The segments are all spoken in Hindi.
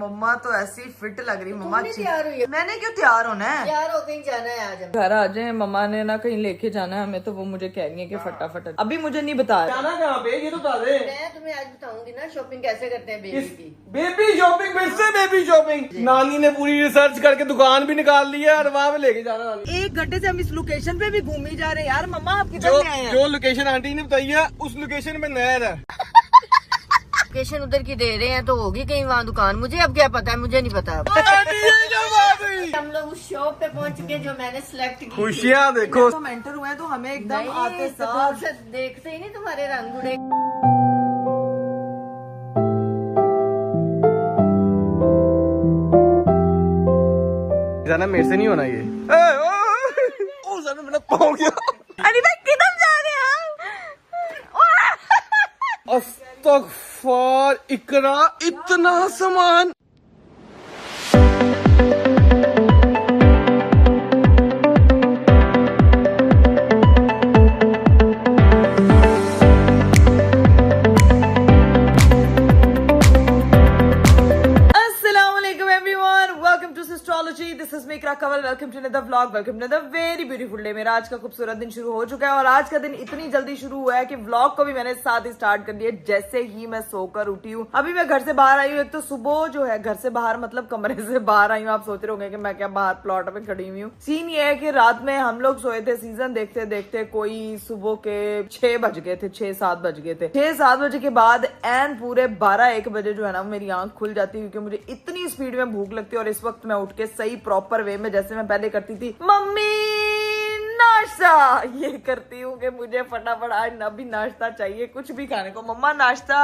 मम्मा तो ऐसी फिट लग रही। मम्मा तैयार हुई है? मैंने क्यों तैयार होना है? तैयार हो कहीं जाना है आज? घर आ जाए, मम्मा ने ना कहीं लेके जाना है हमें, तो वो मुझे कह रही है कि फटाफट। अभी मुझे नहीं बता रहा जाना कहाँ पे ये तो बता दे। मैं तुम्हें आज बताऊंगी ना शॉपिंग कैसे करते हैं बेबी की। बेबी शॉपिंग, फिर से बेबी शॉपिंग। नानी ने पूरी रिसर्च करके दुकान भी निकाल ली है और वहाँ पे लेके जाना नानी। 1 घंटे से हम इस लोकेशन पे भी घूम ही जा रहे हैं यार। मम्मा आप किधर से आए हैं? जो लोकेशन आंटी ने बताई है उस लोकेशन में नहर है। लोकेशन उधर की दे रहे हैं तो होगी कहीं वहाँ दुकान। मुझे अब क्या पता है, मुझे नहीं पता। हम लोग उस शॉप पे पहुँच चुके जो मैंने सिलेक्ट की। खुशियाँ देखो। हम एंटर हुए तो हमें एकदम नहीं, आते तो साथ दूर से देखते ही नहीं तुम्हारे रंग उड़े। जाना मेरे से नहीं होना ये। ओ सर मेरा पाँव गया। अरे भाई किधर जा रहे हैं आप? अस्तगफार इकरा, इतना सामान। दिस इज मेकरा कवल। Welcome to another vlog, welcome to another very beautiful day. मेरा आज का खूबसूरत दिन शुरू हो चुका है और आज का दिन इतनी जल्दी शुरू हुआ है कि व्लॉग को भी मैंने साथ ही स्टार्ट कर दिया जैसे ही मैं सोकर उठी हूँ। अभी मैं घर से बाहर आई हूँ। एक तो सुबह जो है घर से बाहर मतलब कमरे से बाहर आई हूँ। आप सोच रहे होंगे कि मैं क्या बाहर प्लॉट पे खड़ी हुई हूँ। सीन ये है कि रात में हम लोग सोए थे, सीजन देखते देखते कोई सुबह के 6 बज गए थे, 6-7 बज गए थे। 6-7 बजे के बाद एन पूरे 12-1 बजे जो है ना मेरी आंख खुल जाती है, क्योंकि मुझे इतनी स्पीड में भूख लगती है। और इस वक्त मैं उठ के सही प्रॉपर वे में जैसे मैं पहले करती थी, मम्मी नाश्ता, ये करती हूँ कि मुझे फटाफट आज अभी नाश्ता चाहिए, कुछ भी खाने को। मम्मा नाश्ता।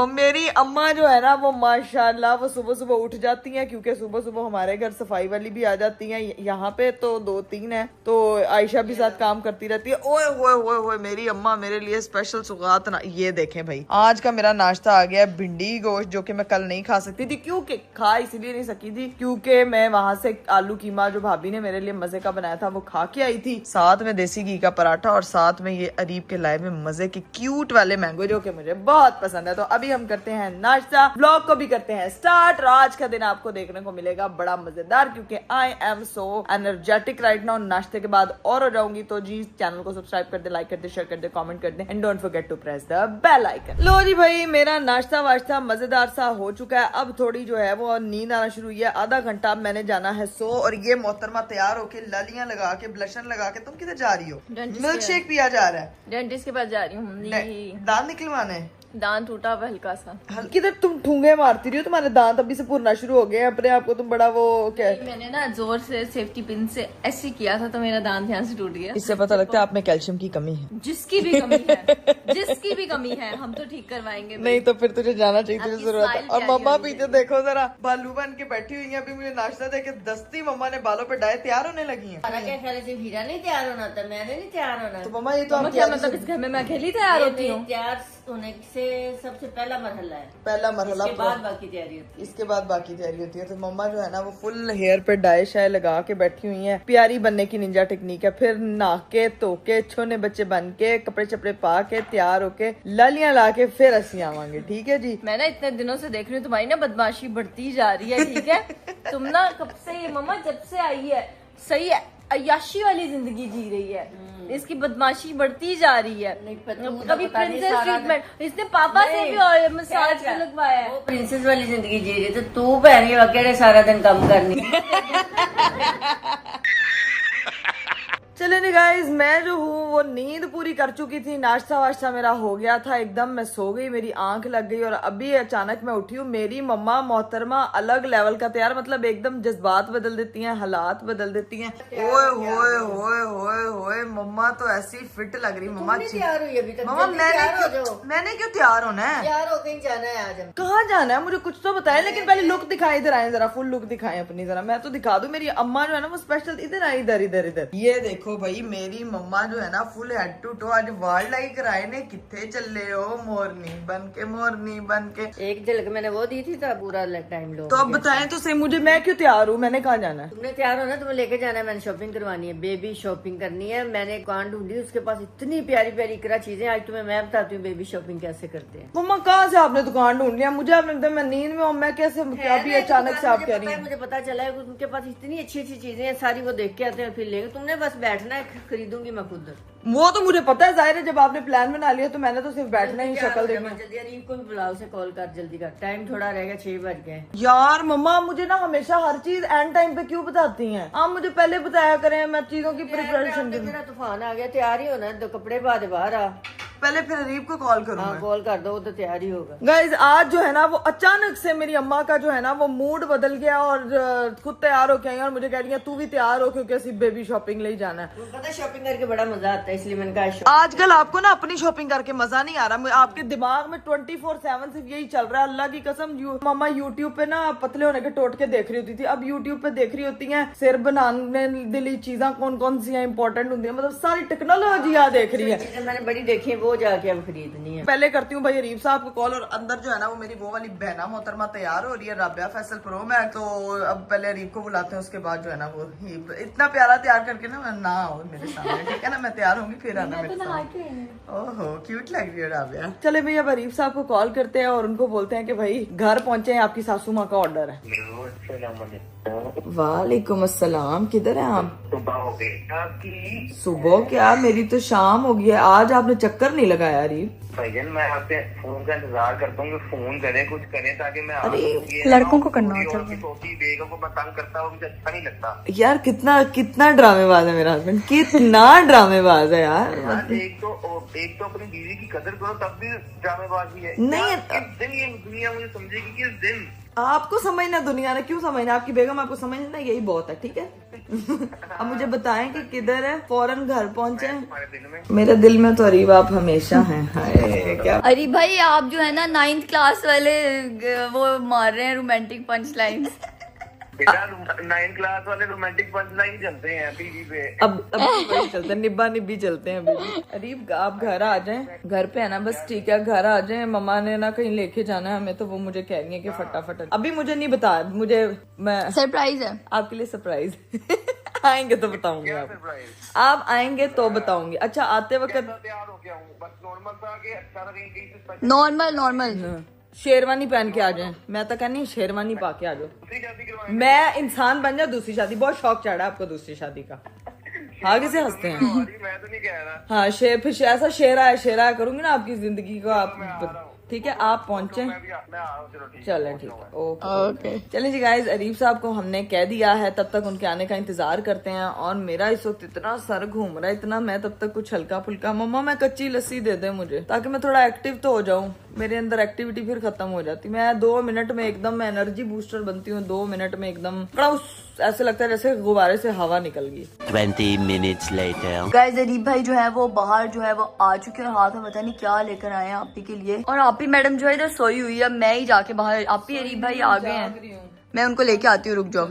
मेरी अम्मा जो है ना वो माशाल्लाह वो सुबह सुबह उठ जाती हैं, क्योंकि सुबह सुबह हमारे घर सफाई वाली भी आ जाती हैं। यहाँ पे तो 2-3 है, तो आयशा भी साथ काम करती रहती है। ओए होए होए होए, मेरी अम्मा मेरे लिए स्पेशल सुगात ना। ये देखें भाई, आज का मेरा नाश्ता आ गया भिंडी गोश्त, जो कि मैं कल नहीं खा सकती थी, क्योंकि खा इसलिए नहीं सकी थी क्योंकि मैं वहां से आलू कीमा जो भाभी ने मेरे लिए मजे का बनाया था वो खा के आई थी, साथ में देसी घी का पराठा और साथ में ये अरीब के लाए में मजे के क्यूट वाले मैंगो जो कि मुझे बहुत पसंद है। तो अभी हम करते हैं नाश्ता, व्लॉग को भी करते हैं स्टार्ट। और आज का दिन आपको देखने को मिलेगा बड़ा मजेदार, क्योंकि I am so energetic right now. नाश्ते के बाद और हो जाऊंगी, तो जी चैनल को सब्सक्राइब कर दे, लाइक कर दे, शेयर कर दे, कमेंट कर दे and don't forget to press the bell icon. लो जी भाई, मेरा नाश्ता वाश्ता मजेदार सा हो चुका है। अब थोड़ी जो है वो नींद आना शुरू हुई है। आधा घंटा मैंने जाना है सो। और ये मोहतरमा तैयार होके लालियां लगा के ब्लशर लगा के, तुम किधर जा रही हो? मिल्क शेक पिया जा रहा है। डेंटिस्ट के पास जा रही हूँ। दांत निकलवाने, दांत टूटा हुआ हल्का सा। किधर तुम ठूंगे मारती रही हो? तुम्हारे दांत अभी से पुरना शुरू हो गए अपने आप को। तुम बड़ा वो क्या है? मैंने ना जोर से सेफ्टी पिन से ऐसे किया था तो मेरा दांत यहाँ से टूट गया। इससे पता लगता है आप में कैल्शियम की कमी है। जिसकी भी कमी है, जिसकी भी कमी है हम तो ठीक करवाएंगे। नहीं तो फिर तुझे जाना चाहिए, तुझे आपकी जरूरत है। स्माइल और प्यारी मम्मा होनी पीछे चाहिए। देखो जरा, बालू बन के बैठी हुई है। अभी मुझे नाश्ता देके दस्ती मम्मा ने बालों पे डाय तैयार होने लगी है। क्या ख्याल है, सिर्फ हीरा नहीं तैयार होना था, मैंने नहीं तैयार होना। तो मम्मा ये तो आप क्या मतलब इस घर में मैं अकेली तैयार होती हूँ? तैयार होने से सबसे पहला मरहला है, पहला मरहला, इसके बाद बाकी तैयारी होती है। इसके बाद बाकी तैयारी होती है। तो मम्मा जो है ना वो फुल हेयर पे डाई शाय लगा के बैठी हुई है। प्यारी बनने की निंजा टेक्निक है। फिर नहा के धो के छोने बच्चे बन के कपड़े चपड़े पा के तैयार होके लालियां ला के फिर असी आवांगे। ठीक है जी। मैं ना इतने दिनों से देख रही हूँ तुम्हारी ना बदमाशी बढ़ती जा रही है। ठीक है तुम ना कब से मम्मा जब से आई है सही है अय्याशी वाली जिंदगी जी रही है, इसकी बदमाशी बढ़ती जा रही है। कभी प्रिंसेस ट्रीटमेंट, इसने पापा से भी मसाज लगवाया है। वो प्रिंसेस वाली जिंदगी जी रही, तो तू बहनी अकेले सारा दिन काम करनी। चले नहीं गाइज, मैं जो हूँ वो नींद पूरी कर चुकी थी। नाश्ता वाश्ता मेरा हो गया था, एकदम मैं सो गई, मेरी आंख लग गई। और अभी अचानक मैं उठी हूँ। मेरी मम्मा मोहतरमा अलग लेवल का तैयार, मतलब एकदम जज्बात बदल देती हैं, हालात बदल देती हैं। ओए होए होए होए होए, मम्मा तो ऐसी फिट लग रही। मम्मा तैयार हुई अभी तक? मम्मा मैंने मैंने क्यों तैयार होना है? तैयार हो कहीं जाना है आज? कहाँ जाना है मुझे कुछ तो बताएं। लेकिन पहले लुक दिखाए, इधर आए जरा, फुल लुक दिखाएं अपनी जरा। मैं तो दिखा दूं। मेरी अम्मा जो है ना वो स्पेशल, इधर आई, इधर इधर इधर। ये देखो देखो भाई मेरी मम्मा जो है ना फुल हेड टू टो आज वाल लाई कराए ने किथे चले हो मोरनी बन के एक झलक मैंने वो दी थी तो पूरा टाइम लो। तो अब बताएं तो सही मुझे, मैं क्यों तैयार हूँ, मैंने कहाँ जाना है? तुमने तैयार होना, तुम्हें लेके जाना है, मैंने शॉपिंग करवानी है, बेबी शॉपिंग करनी है। मैंने दुकान ढूंढी, उसके पास इतनी प्यारी प्यारी इकरा चीजें। आज तुम्हें मैं बताती हूँ बेबी शॉपिंग कैसे करते हैं। मम्मा कहाँ से आपने दुकान ढूंढ लिया? मुझे आपने बताया मैं नींद में हूँ, मैं कैसे अभी अचानक से आप कह रही हैं? मुझे पता चला है उनके पास इतनी अच्छी अच्छी चीजें हैं, सारी वो देख के आते हैं फिर लेंगे। तुमने बस बैठना है, खरीदूंगी मैं खुद। वो तो मुझे पता है, जाहिर है जब आपने प्लान बना लिया तो मैंने तो सिर्फ बैठना ही, शक्ल देखना। जल्दी अरीब को भी बुलाओ, उसे कॉल कर जल्दी कर, टाइम थोड़ा रहेगा, 6 बज गए। यार मम्मा मुझे ना हमेशा हर चीज एंड टाइम पे क्यों बताती हैं? आप मुझे पहले बताया करें, मैं चीजों की प्रिपरेशन मेरा तूफान आ गया, तैयार ही होना है, 2 कपड़े बाद बाहर आ। पहले फिर अरीब को कॉल करूँ। हाँ कॉल कर दो, वो तो तैयार ही होगा। गाइज आज जो है ना वो अचानक से मेरी अम्मा का जो है ना वो मूड बदल गया और खुद तैयार होके आई और मुझे कह रही है तू भी तैयार हो क्योंकि सिर्फ बेबी शॉपिंग ले ही जाना है। पता है शॉपिंग करके बड़ा मजा आता है, इसलिए मैंने कहा आजकल आपको ना अपनी शॉपिंग करके मजा नहीं आ रहा, आपके दिमाग में 24/7 सिर्फ यही चल रहा है। अल्लाह की कसम मम्मा यूट्यूब पे ना पतले होने के टोटके देख रही होती थी, अब यूट्यूब पे देख रही होती है सिर बनाने दिली चीजा कौन कौन सी इंपॉर्टेंट होती है, मतलब सारी टेक्नोलॉजी यहाँ देख रही है। मैंने बड़ी देखी है, वो जाके अब खरीदनी है। पहले करती हूँ भाई अरीब साहब को कॉल, और अंदर जो है ना वो मेरी वो वाली बहना मोहतरमा तैयार हो रही है, राबिया फैसल प्रो में। तो अब पहले अरीब को बुलाते हैं, उसके बाद जो है ना वो इतना प्यारा तैयार करके ना हो मेरे सामने, ठीक है ना? मैं तैयार होंगी फिर आना मेरे सामने। ओहो क्यूट लग रही है राबिया। चले भाई अब अरीब साहब को कॉल करते हैं और उनको बोलते हैं कि भाई घर पहुंचे हैं, आपकी सासू माँ का ऑर्डर है। वालेकुम अस्सलाम, किधर है आप? सुबह हो गई आपकी? सुबह क्या, मेरी तो शाम हो गई है। आज आपने चक्कर नहीं लगाया अरीब? भैया मैं आपके फोन का इंतजार करता हूँ, फोन करें कुछ करें ताकि मैं लड़कों को करना होता है। छोटी बेगम को मैं तंग करता हूँ, मुझे अच्छा नहीं लगता यार कितना ड्रामेबाज है मेरा हस्बैंड, कितना ड्रामेबाज है यार। एक तो अपनी बीवी की कदर करो, तब भी ड्रामेबाजी है। नहीं, किस दिन ये दुनिया मुझे समझेगी, किस दिन? आपको समझना दुनिया ने क्यों समझना, आपकी बेगम आपको समझना यही बहुत है, ठीक है? अब मुझे बताएं कि किधर है, फौरन घर पहुंचे। हमारे दिल में मेरे दिल में तो अरीब आप हमेशा हैं। हाय क्या अरे भाई आप जो है ना 9th क्लास वाले वो मार रहे हैं रोमांटिक पंच लाइन्स। बेटा 9th क्लास वाले रोमांटिक पंच लाइन चलते हैं टीवी पे। अब वही चलते हैं, निब्बा निब्बी चलते हैं बेबी। अरीब आप घर आ जाएं, घर पे है ना बस, ठीक है? घर आ जाएं, मम्मा ने ना कहीं लेके जाना है हमें, तो वो मुझे कह रही है कि फटाफट। अभी मुझे नहीं बता, मुझे मैं सरप्राइज है आपके लिए सरप्राइज आएंगे तो बताऊंगी आप आएंगे तो बताऊंगी। अच्छा आते वक्त तैयार हो गया हूँ, बस नॉर्मल सा कि अच्छा कहीं नॉर्मल शेरवानी पहन के आ जाएं। मैं तो कहनी शेरवानी पा के आ जाओ, मैं इंसान बन जाऊं। दूसरी शादी, बहुत शौक चढ़ा है आपको दूसरी शादी का। आगे से हंसते हैं। मैं तो नहीं कह रहा। हाँ शेर, फिर ऐसा शेरा करूंगी ना आपकी जिंदगी को आप, ठीक है? आप पहुंचे, चलें ठीक है, ओके। चलें जी गाइज, अरीब साहब को हमने कह दिया है, तब तक उनके आने का इंतजार करते हैं। और मेरा इस वक्त इतना सर घूम रहा है, इतना, मैं तब तक कुछ हल्का फुल्का, मम्मा मैं कच्ची लस्सी दे दे मुझे, ताकि मैं थोड़ा एक्टिव तो हो जाऊं। मेरे अंदर एक्टिविटी फिर खत्म हो जाती, मैं 2 मिनट में एकदम एनर्जी बूस्टर बनती हूँ। 2 मिनट में एकदम ऐसे लगता है जैसे गुब्बारे से हवा निकल गई। 20 minutes later. गाइस अरीब भाई जो है वो बाहर जो है वो आ चुके हैं, और हाथ में पता नहीं क्या लेकर आए हैं आपी के लिए। और आपी मैडम जो है इधर सोई हुई है, मैं ही जाके बाहर, आपी अरीब भाई आ गए हैं, मैं उनको लेके आती हूँ, रुक जाओ।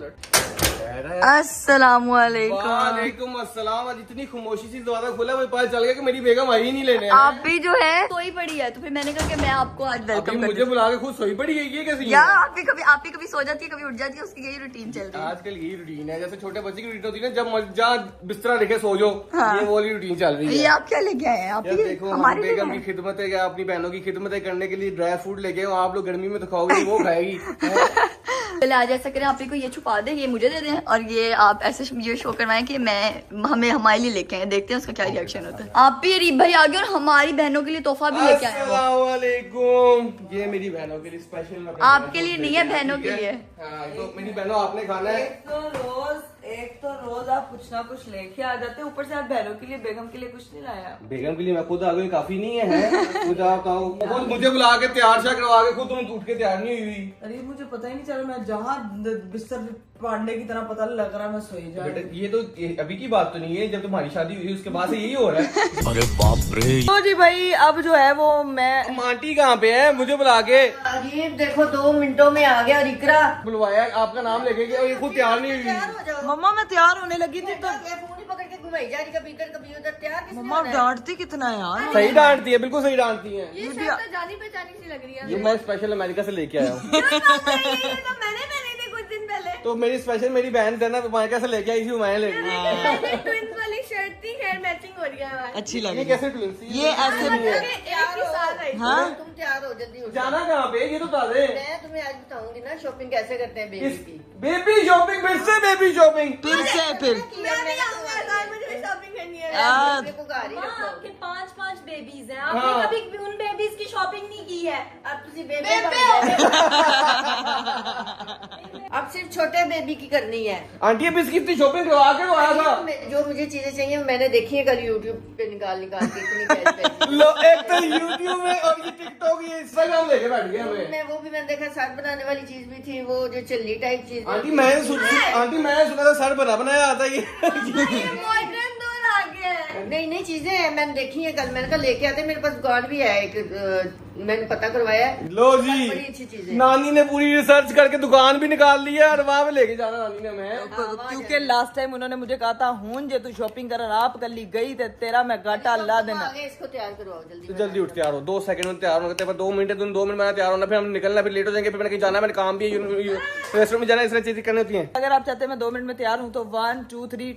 अस्सलाम वालेकुम। वालेकुम अस्सलाम। आज इतनी खामोशी से दरवाजा खुला, मुझे पता चल गया कि मेरी बेगम आई ही नहीं लेने। आप भी जो है सोई पड़ी है, तो फिर मैंने कहा कि मैं आपको आज वेलकम कर मुझे बुला के खुद सोई पड़ी है, ये कैसी? यार आप भी कभी सो जाती है, कभी उठ जाती है, उसकी यही रूटीन चल रही है आजकल यही रूटीन है, जैसे छोटे बच्चे की रूटीन होती है ना, जब जहाँ बिस्तरा लेके सो जाओ, ये वो वाली रूटीन चल रही ये है। आप क्या लेके आए हैं? आप यार देखो, हमारी बेगम की खिदमत है, या अपनी बहनों की खिदमत करने के लिए ड्राई फ्रूट लेके आओ। आप लोग गर्मी में तो खाओगे, वो खाएगी। पहले आज ऐसा करें, आप को ये छुपा दे, ये मुझे दे दें, और ये आप ऐसे ये शो करवाएं कि हमारे लिए लेके आए, देखते हैं उसका क्या रिएक्शन होता है। आप भी अरीब भाई आ गए और हमारी बहनों के लिए तोहफा भी लेके आए हैं। अस्सलाम वालेकुम। ये मेरी बहनों के लिए स्पेशल, आपके लिए नहीं है, बहनों के लिए। हाँ, तो मेरी बहनों आपने खाना है। एक तो रोज आप कुछ ना कुछ लेके आ जाते, ऊपर से आप बहनों के लिए, बेगम के लिए कुछ नहीं लाया। बेगम के लिए मैं खुद आ गई, काफी नहीं है? खुद आप मुझे बुला के तैयार शा करवा के खुद तुम उठ के तैयार नहीं हुई। अरे मुझे पता ही नहीं चला, मैं जहाँ बिस्तर पांडे की तरह पता लग रहा, मैं सोई जा बेटा ये तो अभी की बात तो नहीं है, जब तुम्हारी शादी हुई उसके बाद से यही हो रहा है। अरे बाप रे। तो जी भाई अब जो है वो मैं, आंटी कहाँ पे है? मुझे बुला के अजीब देखो 2 मिनटों में आ गया, और इकरा बुलवाया, आपका नाम लेके गया, ये खुद तैयार नहीं हुई। मम्मा मैं तैयार होने लगी थी तो फोन ही पकड़ के घुमाई जा रही, कभी इधर कभी उधर। तैयार किसने मम्मा होना है? डांटती कितना है यार। सही डांटती है, बिल्कुल सही डांटती है। ये शर्ट तो जानी पहचानी सी लग रही है। ये मैं स्पेशल अमेरिका से लेके आया हूँ। ये तो मैंने पहनी थी कुछ दिन पहले। तो मेरी स्पेशल मेरी बहन है ना, अमेरिका से लेके आई थी, मैं लेके ट्विंस वाली शर्ट थी, हेयर मैचिंग हो रही है हमारी। अच्छी लग ये रही है। कैसे ट्विंस? ये ऐसे भी है। एक ही साथ आई। हाँ तुम तैयार हो, जल्दी हो जाओ। जाना कहाँ पे, ये तो बता दे। मैं तुम्हें आज बताऊंगी ना शॉपिंग कैसे करते हैं बेबी की। बेबी शॉपिंग, फिर से बेबी शॉपिंग। फिर से फिर मैं भी आऊंगा यार, मुझे भी शॉपिंग करनी है। अपने को घर ही माँ, रखो। आपके 5 बेबीज हैं, हाँ। आपने कभी भी उन बेबीज की शॉपिंग नहीं की है। अब तुझे बेबी बन गए। अब सिर्फ छोटे बेबी की करनी है। आंटी अब इसकी इतनी शॉपिंग करवा के तो आया था। जो मुझे चीजें चाहिए मैंने देखी है, कल यूट्यूब पे निकाल के इतनी पैसे। लो, एक तो यूट्यूब में और ये टिकटॉक, ये इंस्टाग्राम लेके बैठ गए हमें। मैं वो भी मैंने देखा, सर बनाने वाली चीज भी थी, वो जो चिल्ली टाइप चीज। आंटी मैंने सुना था सर बना बनाया आता ये। मॉडर्न दौर आ गया है। नई नई चीजें हैं, मैंने देखी है। कल मैंने कहा लेके आते, मेरे पास दुकान भी है एक, मैंने पता करवाया है। लो जी, बड़ी अच्छी चीजें। नानी ने पूरी रिसर्च करके दुकान भी निकाल ली है और वहाँ पे लेके जाना नानी ने हमें। क्योंकि लास्ट टाइम उन्होंने मुझे कहा था हूं जे तू शॉपिंग कर आप कल गई थे तेरा मैं गाटा ला देना। आगे इसको तैयार करवाओ तो जल्दी। जल्दी उठ तैयार हो, 2 सेकंड में तैयार होना, 2 मिनट 2 मिनट में तैयार होना, फिर हम निकलना, फिर लेट हो जाएंगे, फिर मैंने कहीं जाना है, मैंने काम भी है, रेस्टोरेंट में जाना, इस तरह चीजें करनी होती है। अगर आप चाहते हैं मैं 2 मिनट में तैयार हूँ तो 1 2 3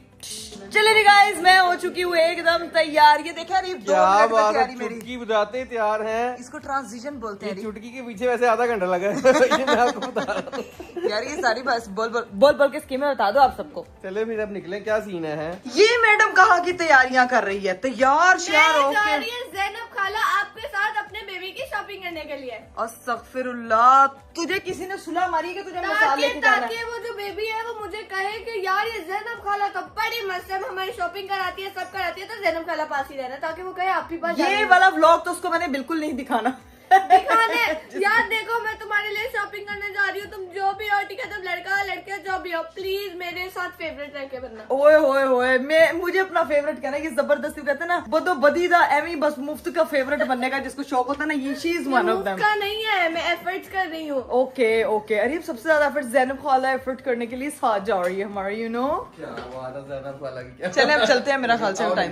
चलिए गाइस, मैं हो चुकी हूँ एकदम तैयार। ये देखा अरीब 2 क्या मिनट में बात है, तैयारी मेरी। चुटकी बजाते ही तैयार हैं। इसको ट्रांजिशन बोलते हैं चुटकी के पीछे वैसे आधा घंटा लगा है। ये मैं आपको बता रहा हूँ। यार। ये सारी बस बोल के स्कीमें बता दो आप सबको। चले फिर अब निकले, क्या सीन है? ये मैडम कहाँ की तैयारियां कर रही है, तैयार श्यार मैं जा होके। रही है ज़ैनब खाला आपके साथ अपने बेबी की शॉपिंग करने के लिए। अस्तगफिरुल्लाह, तुझे किसी ने सुलह मारी कि तुझे मसाले लेके जाना है? ताकि वो जो बेबी है वो मुझे कहे कि यार ये ज़ैनब खाला तो बड़ी मस्त है, हमारी शॉपिंग कराती है, सब कराती है, तो ज़ैनब खाला पास ही रहना, ताकि वो कहे आप ही पास ये जाना है। वाला व्लॉग तो उसको मैंने बिल्कुल नहीं दिखाना। दिखाने यार, देखो मैं तुम्हारे लिए शॉपिंग करने जा रही हूँ, तुम जो भी हो ठीक है, तुम लड़का लड़के जो भी हो, प्लीज मेरे साथ फेवरेट रह के बनना। ओए होए होए, मैं मुझे अपना फेवरेट कहना है कि जबरदस्ती कहते हैं ना, बदो बदीदा एमी बस मुफ्त का फेवरेट बनने का जिसको शौक होता है ना, ये she is one of them. का नहीं है, मैं एफर्ट्स कर रही हूँ। ओके ओके, अरे सबसे ज्यादा एफर्ट ज़ैनब खाला एफर्ट करने के लिए साथ जा रही है हमारी, यू नो। चले अब चलते हैं, मेरा ख्याल से टाइम।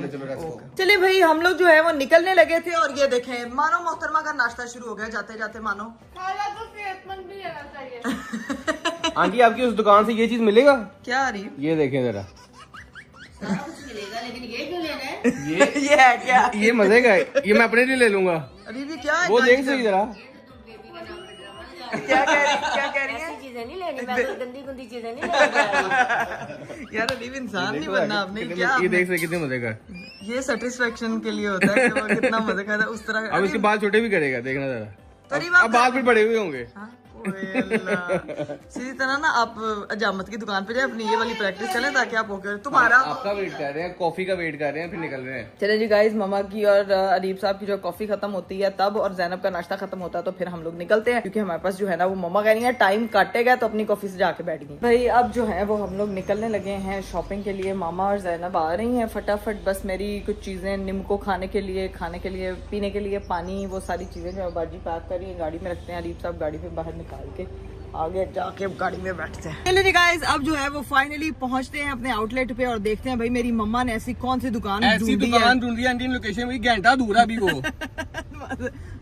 चलिए भाई, हम लोग जो है वो निकलने लगे थे और ये देखें मानो मोहतरमा का नाश्ता शुरू हो गया जाते जाते मानो। खाला तो सेहतमंद भी रहना चाहिए। आंटी आपकी उस दुकान से ये चीज मिलेगा? क्या अरीब? ये देखें जरा, सारा कुछ मिलेगा, लेकिन ये क्यों लेना है? ये है क्या? ये मजे का है, ये मैं अपने लिए ले लूंगा। अरीब ये क्या है? वो देख सही जरा। क्या कह रही है? ऐसी चीजें नहीं लेनी, मैं तो गंदी गुंदी चीजें नहीं लेनी। यार अरीब इंसान नहीं बनना आपने, क्या ये देख से कितने मजे का है। ये सेटिस्फेक्शन के लिए होता है कि वो कितना मजा खाता है उस तरह। अब इसके बाल छोटे भी करेगा, देखना जरा। अरीब अब बाल भी बड़े हुए होंगे। हाँ? ओए अल्लाह। सीधी तरह ना आप अजामत की दुकान पे जाए, अपनी ये वाली प्रैक्टिस करें ताकि आप होकर तुम्हारा। आपका वेट कर रहे हैं, कॉफी का वेट कर रहे हैं, फिर निकल रहे हैं। चले जी गाइस, ममा की और अरीब साहब की जो कॉफी खत्म होती है तब, और ज़ैनब का नाश्ता खत्म होता है तो फिर हम लोग निकलते हैं, क्योंकि हमारे पास जो है ना वो मम्मा कह रही है टाइम काटेगा तो अपनी कॉफी से जाके बैठ गई। भाई अब जो है वो हम लोग निकलने लगे हैं शॉपिंग के लिए। मामा और ज़ैनब आ रही हैं फटाफट, बस मेरी कुछ चीजें निम्को खाने के लिए, पीने के लिए, पानी, वो सारी चीजें जो है बाजी पैक कर रही है, गाड़ी में रखते हैं। अरीब साहब गाड़ी में बाहर निकाल के आगे जाके गाड़ी में बैठते हैं। चलिए गाइस, अब जो है वो फाइनली पहुंचते हैं अपने आउटलेट पे और देखते हैं भाई मेरी मम्मा ने ऐसी कौन सी दुकान ऐसी दुकान ढूंढ दी आंटी, लोकेशन में घंटा दूर है अभी वो।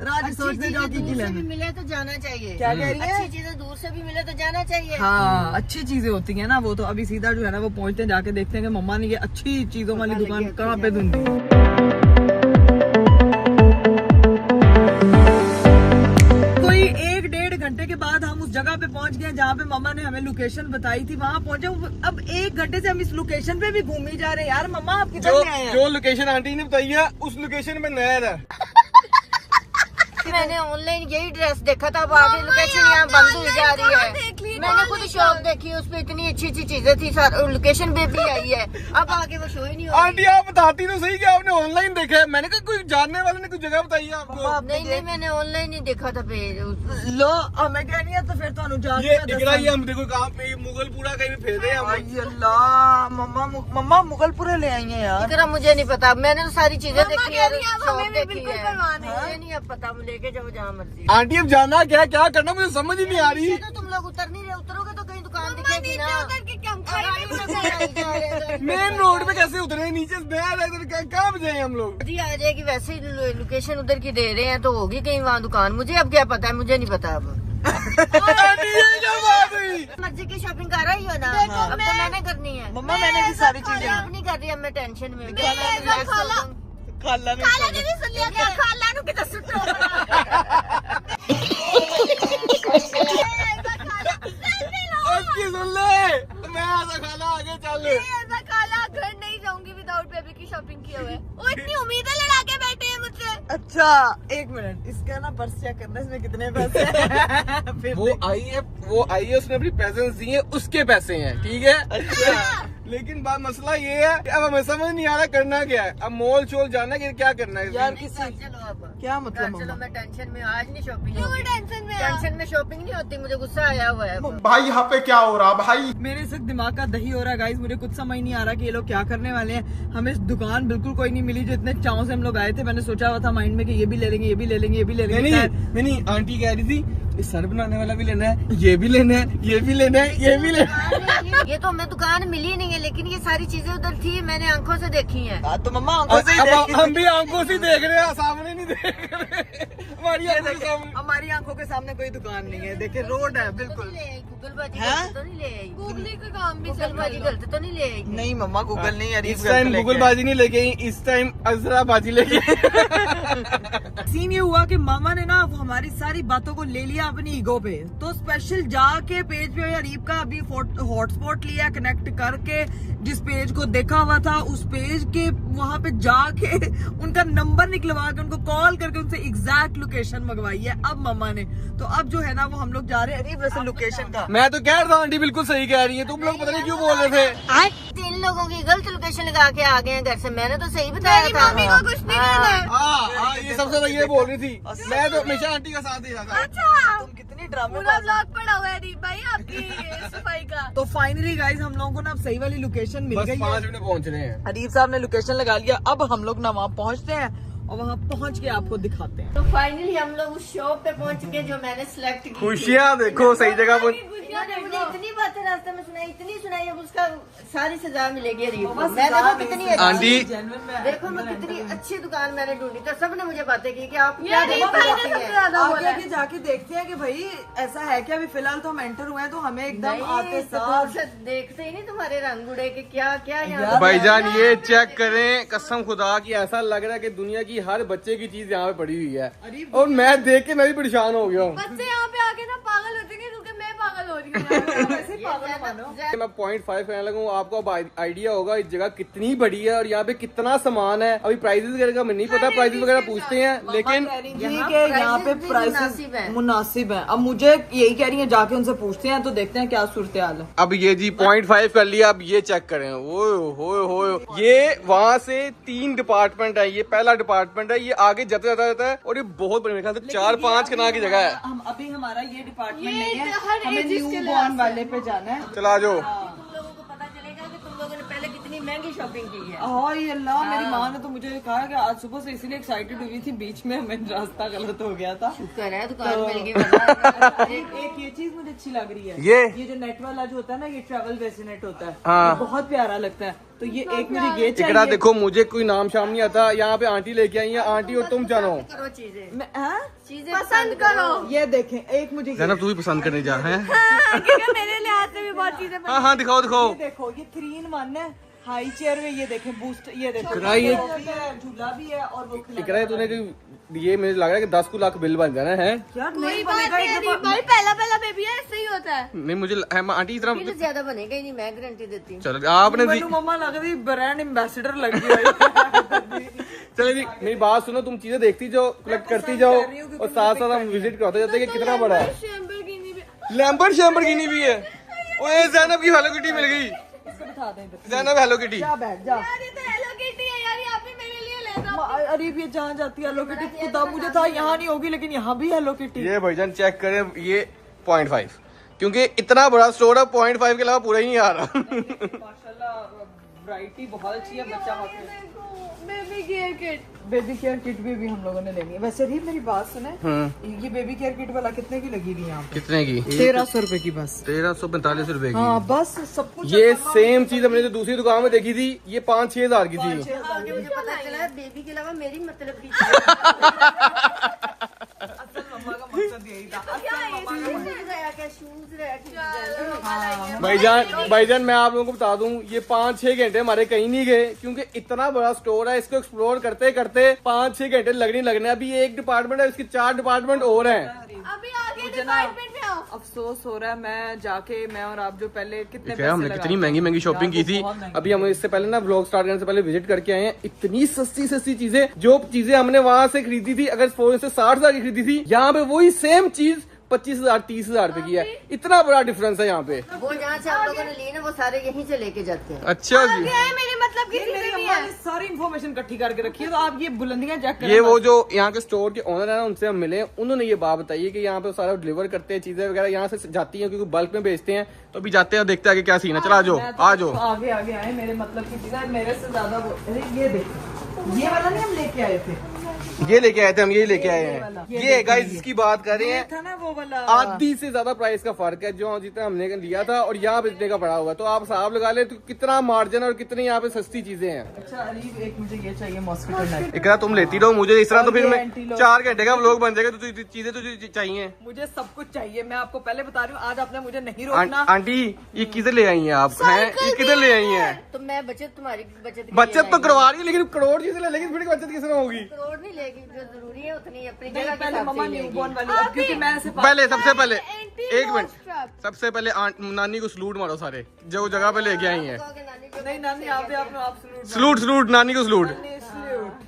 राज सोचते जाओ कि दूर से भी लेना। मिले तो जाना चाहिए। क्या कह रही है? अच्छी चीजें दूर से भी मिले तो जाना चाहिए। हाँ, अच्छी चीजें होती हैं ना वो तो। अभी सीधा जो है ना वो पहुंचते हैं, जाके देखते हैं कि मम्मा ने ये अच्छी चीजों वाली दुकान कहाँ पे ढूंढी। कोई 1-1.5 घंटे के बाद हम उस जगह पे पहुंच गए जहाँ पे मम्मा ने हमें लोकेशन बताई थी, वहाँ पहुंचे। अब 1 घंटे से हम इस लोकेशन पे भी घूम ही जा रहे हैं। यार मम्मा आप किधर से आए हैं? जो लोकेशन आंटी ने बताई है उस लोकेशन में नया है। मैंने ऑनलाइन यही ड्रेस देखा था, अब आगे लोकेशन यहाँ बंद हो जा रही है। मैंने खुद शॉप देखी, उसपे इतनी अच्छी अच्छी चीजें थी, लोकेशन पे भी आई है, अब आगे वो शो ही नहीं हो रही। आंटी आप बताती तो सही कि आपने ऑनलाइन देखा है। मैंने कहा कोई जानने वाले ने कोई जगह बताई है आपको। नहीं, मैंने ऑनलाइन ही देखा था पेज। लो हमें कह रही है तो फिर तो जान ये इकरा ही हम देखो कहाँ पे मुगलपुरा कहीं पे फेरे हम। अल्लाह, मम्मा मुगलपुरे ले आई हैं यार। इकरा मुझे नहीं पता, मैंने तो सारी चीजें देखी है, अब शॉप हमें भी देखी बिल्कुल है। परवाह नहीं है। मुझे नहीं अब पता, लेके जाओ जहाँ मर्जी। आंटी अब जाना क्या क्या करना मुझे समझ ही नहीं आ रही। तो तुम लोग उतर नहीं रहे, उतरोगे तो कहीं दुकान दिखेगी ना। मेन रोड पे कैसे उतरे, नीचे से कहाँ जाए हम लोग? जी आ जाएगी, वैसे ही लोकेशन उधर की दे रहे हैं तो होगी कहीं वहाँ दुकान। मुझे अब क्या पता है, मुझे नहीं पता अब। मर्जी की शॉपिंग कर रही हो ना, अब तो मैंने करनी है। मम्मा मैंने भी सारी चीजें अब नहीं कर रही, अब मैं टेंशन में हूँ। खाला सुन ले, मैं ऐसा खाना आगे चल। घर नहीं जाऊंगी विदाउट बेबी की शॉपिंग किए हुए। वो इतनी उम्मीदें लड़ा के बैठे हैं मुझसे। अच्छा एक मिनट, इसका ना पर्स चेक करना, इसमें कितने पैसे हैं। फिर वो आई है, उसने अपनी प्रेजेंस दी है, उसके पैसे हैं, ठीक है। अच्छा लेकिन बात मसला ये है कि अब हमें समझ नहीं आ रहा करना क्या है। अब मॉल शोल जाना है कि क्या करना है यार चलो अब क्या मतलब चलो, मम्मा? मैं टेंशन में, आज नहीं शॉपिंग। टेंशन में टेंशन में शॉपिंग नहीं होती, मुझे गुस्सा आया हुआ है। भाई यहाँ पे क्या हो रहा भाई? मेरे इस वक्त दिमाग का दही हो रहा है गाइस, मुझे कुछ समझ नहीं आ रहा कि ये लोग क्या करने वाले हैं। हमें दुकान बिल्कुल कोई नहीं मिली जो इतने चाव से हम लोग आए थे। मैंने सोचा हुआ था माइंड में कि ये भी ले लेंगे, ये भी ले लेंगे, ये भी ले लेंगे। नहीं, आंटी कह रही थी सर बनाने वाला भी लेना है, ये भी लेना है, ये भी लेना है, ये भी लेना है। ये तो हमें दुकान मिली नहीं है, लेकिन ये सारी चीजें उधर थी, मैंने आंखों से देखी हैं। तो मम्मा आंखों से ही अब हम भी आंखों से देख रहे हैं, सामने नहीं देख रहे। हमारी आंखों के सामने, हमारी आंखों के सामने कोई दुकान नहीं है। देखिए रोड है बिल्कुल। गूगलबाजी हाँ? गलत तो नहीं ले आई? गूगली का काम भी चल गूगलबाजी गलत तो नहीं ले आई? नहीं मम्मा गूगल नहीं, अरीफ इस टाइम गूगलबाजी नहीं लेके आई, इस टाइम अजराबाजी लेके सीन ये हुआ कि मामा ने ना हमारी सारी बातों को ले लिया अपनी ईगो पे। तो स्पेशल जाके पेज पे अरीब का अभी हॉटस्पॉट लिया, कनेक्ट करके जिस पेज को देखा हुआ था उस पेज के वहां पे जाके उनका नंबर निकलवा के उनको कॉल करके उनसे एग्जैक्ट लोकेशन मंगवाई है अब मामा ने। तो अब जो है ना वो हम लोग जा रहे हैं अरीब वैसे लोकेशन का। मैं तो कह रहा था आंटी बिल्कुल सही कह रही है, तुम लोग पता नहीं क्यों बोल रहे थे। तीन लोगों की गलत लोकेशन लगा के आ गए हैं घर से, मैंने तो सही बताया था। मम्मी को कुछ नहीं करना है। हाँ, ये सबसे ज्यादा ये बोल रही थी। मैं तो हमेशा आंटी का साथ दे रहा था। अच्छा तुम कितनी ड्रामे पूरा ब्लॉग पड़ा हुआ है अरीब भाई आपकी सफाई का। तो फाइनली गाइज हम लोगों को ना अब सही वाली लोकेशन मिल बस गई 5 है। मिनट पहुंच रहे हैं। अरीब साहब ने लोकेशन लगा लिया, अब हम लोग ना वहाँ पहुँचते हैं और वहाँ पहुँच के आपको दिखाते हैं। तो फाइनली हम लोग उस शॉप पे पहुंच के जो मैंने सिलेक्ट की। खुशियाँ देखो सही जगह पर। इन्होंने मुझे इतनी बातें रास्ते में सुनाई, इतनी सुनाई, अब उसका सारी सजा मिलेगी अरीब को। मैं देखो कितनी आंटी देखो मैं कितनी अच्छी दुकान मैंने ढूंढी, तो सबने मुझे बातें की कि आप क्या ये देखना भाई ने चाहती सबसे हैं। ज्यादा आगे बोला है। आगे जाके देखते हैं कि भाई ऐसा है क्या। अभी फिलहाल तो हम एंटर हुए हैं तो हमें एकदम आते नहीं, तो साथ तुमसे देखते ही नहीं तुम्हारे रंग उड़े के क्या क्या यहाँ भाईजान ये चेक करें, कसम खुदा की ऐसा लग रहा है कि दुनिया की हर बच्चे की चीज यहाँ पे पड़ी हुई है। और मैं देख के मैं भी परेशान हो गया हूँ। बच्चे यहाँ पे आके ना पागल होते हैं क्योंकि मैं पागल हो रही हूँ। वैसे पागल मानो। मैं 0.5 कहने लगा हूँ, आपको अब आइडिया होगा इस जगह कितनी बड़ी है और यहाँ पे कितना सामान है। अभी प्राइसेस वगैरह का नहीं पता, प्राइसेस वगैरह पूछते हैं, लेकिन यहाँ पे prices भी प्राइसेस मुनासिब हैं। मुनासिब है। अब मुझे यही कह रही है, जाके उनसे पूछते हैं तो देखते हैं क्या सूरत हाल है। अब ये जी 0.5 कर लिया। अब ये चेक करें, हो ये वहाँ से 3 डिपार्टमेंट है। ये पहला डिपार्टमेंट है, ये आगे जाता जाता है और ये बहुत बड़ी, मेरे ख्याल से 4-5 कनाल की जगह है। हम अभी हमारा ये डिपार्टमेंट ये नहीं है, हर हमें ages के न्यू लिहाज बॉर्न वाले पे जाना है। चला जाओ। तुम लोगों को पता चलेगा कि तुम लोगों ने पहले कितनी महंगी शॉपिंग की है। हाँ ये अल्लाह, मेरी माँ ने तो मुझे कहा कि आज सुबह से इसीलिए एक्साइटेड हुई थी, बीच में हमें रास्ता गलत हो गया था। शुक्र है दुकान मिल गई वरना एक ये चीज मुझे अच्छी लग रही है, ये जो नेट वाला जो होता है ना, ये ट्रेवल बेस नेट होता है, हाँ। ये बहुत प्यारा लगता है। तो ये एक मुझे ये इकरा चाहिए। देखो, मुझे कोई नाम शाम नहीं आता। यहाँ पे आंटी लेके आई है, आंटी और तुम जानो। करो चीजें हाँ? चीजें पसंद करो। ये देखें, एक मुझे जाना तू भी पसंद करने जा रहे हैं। क्योंकि मेरे लिहाज से भी बहुत चीजें हाँ दिखाओ दिखाओ। ये देखो, ये 3-in-1 है, हाई चेयर में। ये देखें बूस्ट, ये देखो इकरा ये- झूला भी है और वो खिलौना इकरा तूने ये मुझे लग रहा है कि 10 लाख बिल बन जाना है। यार कोई नहीं बात बनेगा नहीं एक अरीब दफा- भाई, पहला बेबी है, ऐसे ही होता है। नहीं मुझे आंटी की बिल तरफ ज्यादा बनेगा ही नहीं, मैं गारंटी देती हूँ। चलो आपने मैनू मम्मा लग रही ब्रांड एम्बेसडर लग गई। चलो जी मेरी बात सुनो, तुम चीजें देखती जाओ, कलेक्ट करती जाओ और साथ साथ हम विजिट करते जाते हैं कि कितना बड़ा है। लैम्बर्ट शैम्बरगिनी भी है। ओए जैनब की हेलो किटी मिल गई। इसको बिठा दें इधर। Zainab hello kitty. जा बैठ जा। यार ये तो हेलो किटी है यार, यहाँ पे मेरे लिए ले दो। अरे ये जहाँ जाती है हेलो किटी, खुदा मुझे था यहाँ नहीं होगी, लेकिन यहाँ भी हेलो किटी। ये भाईजान चेक करें, ये 0.5 क्योंकि इतना बड़ा स्टोर है, 0.5 के अलावा पूरा ही नहीं आ रहा। माशाल्लाह वैरायटी बहुत अच्छी है, बच्चा baby care kit. Baby care kit भी हम लोगों ने लेनी है। वैसे भी मेरी बात सुने, ये बेबी केयर किट वाला कितने की लगी थी यहाँ पे? कितने की? 1300 रुपए की बस। 1345 रुपए की। हाँ बस सब कुछ। ये सेम चीज हमने जो दूसरी दुकान में देखी थी, ये 5-6 हजार की थी। आगे मुझे पता चला बेबी के अलावा मेरी मतलब की असल मम्मा का मकसद यही था। भाईजान मैं आप लोगों को बता दूं, ये 5-6 घंटे हमारे कहीं नहीं गए, क्योंकि इतना बड़ा स्टोर है, इसको एक्सप्लोर करते करते 5-6 घंटे लगने। अभी एक डिपार्टमेंट है, इसके 4 डिपार्टमेंट और हैं। अभी आगे मुझे ना अफसोस हो रहा है, मैं और आप जो पहले कितने पैसे हमने कितनी महंगी महंगी शॉपिंग की थी। अभी हम इससे पहले ना व्लॉग स्टार्ट करने से पहले विजिट करके आए हैं। इतनी सस्ती चीजें, जो चीजें हमने वहां से खरीदी थी, अगर फोन से 60 हजार की खरीदी थी, यहाँ पे वही सेम चीज 25,000-30 हजार रुपए की है। इतना बड़ा डिफरेंस है यहाँ पे। वो जहाँ से आप लोगों ने ली ना, वो सारे यहीं से लेके जाते हैं। अच्छा जी, मेरे मतलब की मेरी अम्मा ने सारी इन्फॉर्मेशन इकट्ठी करके रखी है, तो आप ये बुलंदियां चेक करें। ये वो जो यहाँ के स्टोर के ओनर है ना, उनसे हम मिले, उन्होंने ये बात बताई है कि यहाँ पे सारा डिलीवर करते हैं, चीजें वगैरह यहाँ से जाती हैं, क्योंकि बल्क में बेचते हैं। तो अभी जाते हैं और देखते हैं आगे क्या सीन है। चलो आ जाओ। आगे आए, मेरे मतलब की चीजें मेरे से ज्यादा। ये देखो, ये वाला नहीं हम लेके आए थे, ये लेके आए थे हम, यही लेके आए हैं। ये गाइस इसकी बात कर रहे ये हैं, था ना वो वाला। आधी से ज्यादा प्राइस का फर्क है जो जितना हमने लिया था और यहाँ बेचने का पड़ा हुआ। तो आप हिसाब लगा ले तो कितना मार्जिन और कितनी यहाँ पे सस्ती चीजें हैं। अच्छा अरीब, एक मुझे ये चाहिए मॉस्किटो नेट। इकरा तुम लेती रहो, मुझे इस तरह तो फिर मैं 4 घंटे का व्लॉग बन जाएगा। तो चीजें तो चाहिए, मुझे सब कुछ चाहिए। मैं आपको पहले बता रही हूँ, आज आपने मुझे नहीं रोकना। आंटी ये किधर ले आई हैं आप? हैं ये किधर ले आई हैं? तो मैं बचत, तुम्हारी बचत बचत तो करवा रही है, लेकिन करोड़ चीजें ले, लेकिन फिर बचत किस तरह होगी? करोड़ नहीं लेगी, जो जरूरी है उतनी अपनी नहीं, जगह के पहले हिसाब मम्मा से न्यू लेगी। बॉर्न वाली, अब क्योंकि मैं ऐसे पहले सबसे पहले एक मिनट, सबसे पहले नानी को सलूट मारो सारे जो जगह पे लेके आई हैं। नहीं नानी, आप सलूट नानी को सलूट।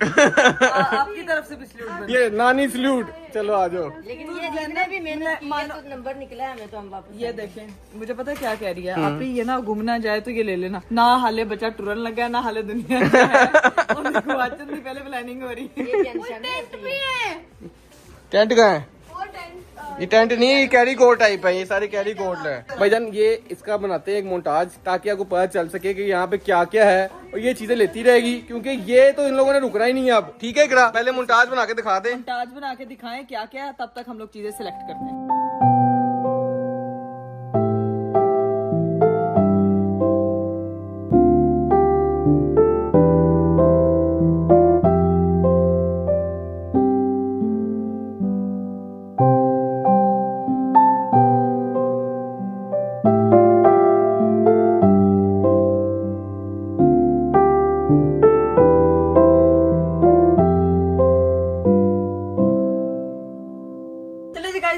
आपकी तरफ से भी सलूट। ये नानी सलूट। चलो आ जाओ। लेकिन ये जितने भी मेहनत की है, तो नंबर निकला है हमें, तो हम वापस ये देखें, मुझे पता है क्या कह रही है आप ही, ये ना घूमना जाए तो ये ले लेना ना। हाले बच्चा टुरन लगा, ना हाले दुनिया पहले प्लानिंग हो रही है। ये टेंशन है। टेंट कहाँ है? ये टेंट नहीं है, ये कैरी कोट टाइप है, ये सारे कैरी कोट है। भाईजान ये इसका बनाते हैं एक मोन्टाज, ताकि आपको पता चल सके कि यहाँ पे क्या क्या है, और ये चीजें लेती रहेगी, क्योंकि ये तो इन लोगों ने रुकना ही नहीं है अब। ठीक है इकरा, पहले मोन्टाज बना के दिखा दे। मोन्टाज बना के दिखाएं क्या क्या है, तब तक हम लोग चीजें सिलेक्ट करते हैं।